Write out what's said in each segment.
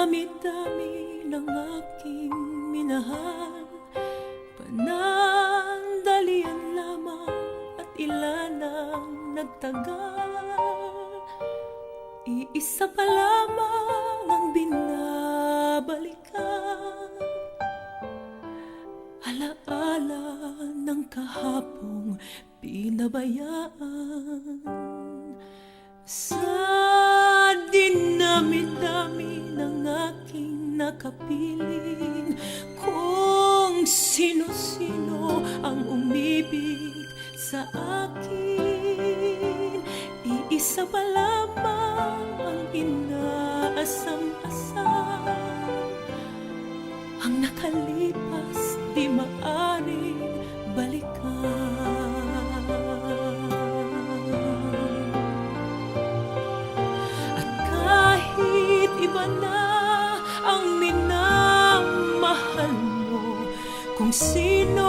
dami-dami ng aking minahal, panandalian lamang at ilan ang nagtagal. Iisa pa lamang ang binabalikan, alaala ng kahapong pinabayaan. Sa dinami-dami ng aking nakapiling, kung sino-sino ang umibig sa akin, iisa pa lamang ang inaasam-asam. Ang nakalipas di maaring balikan. Iba na ang minamahal mo, kung sino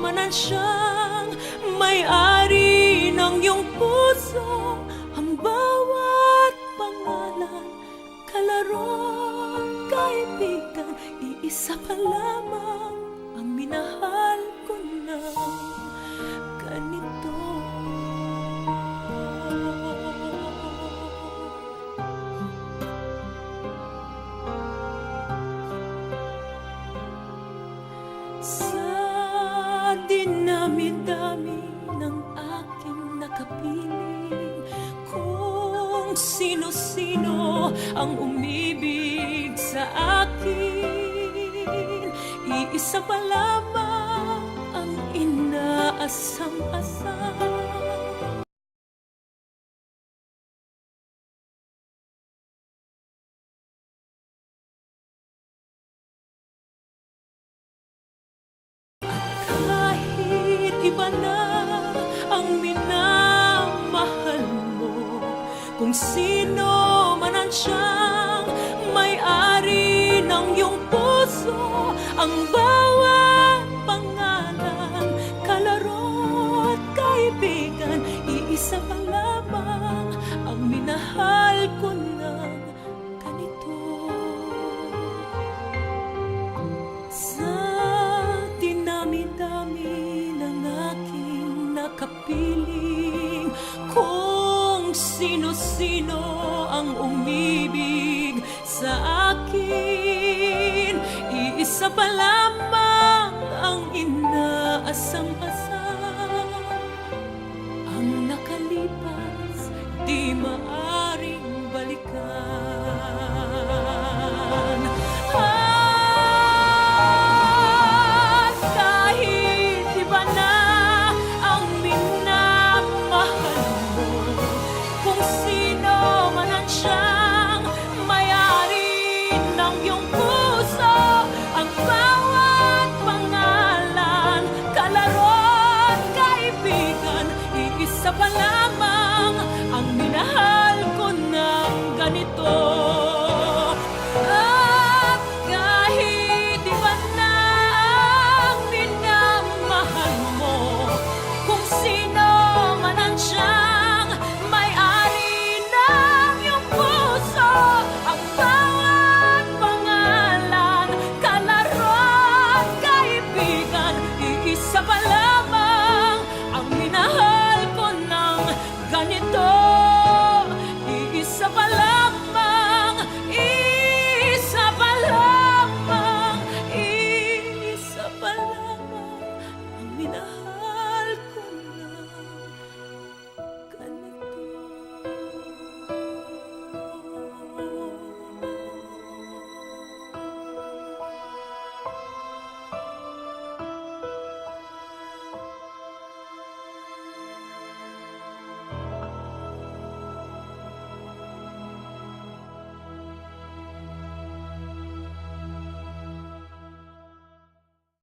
man ang siyang may-ari ng iyong puso. Ang bawat pangalan, kalaro, kaibigan, iisa pa lamang ang minahal ko na ganito. Sa dinami-dami ng aking nakapiling, kung sino-sino ang umibig sa akin, iisa pa lamang ang inaasam-asam. Iba na ang minamahal mo, kung sino man ang siyang may-ari ng iyong puso. Ang bawat pangalan, kalaro at kaibigan, iisa pa lamang ang minahal ko ng ganito. Sa dinami-dami nakapiling, kung sino-sino ang umibig sa akin, iisa pa lamang ang inaasam-asam. Ang nakalipas di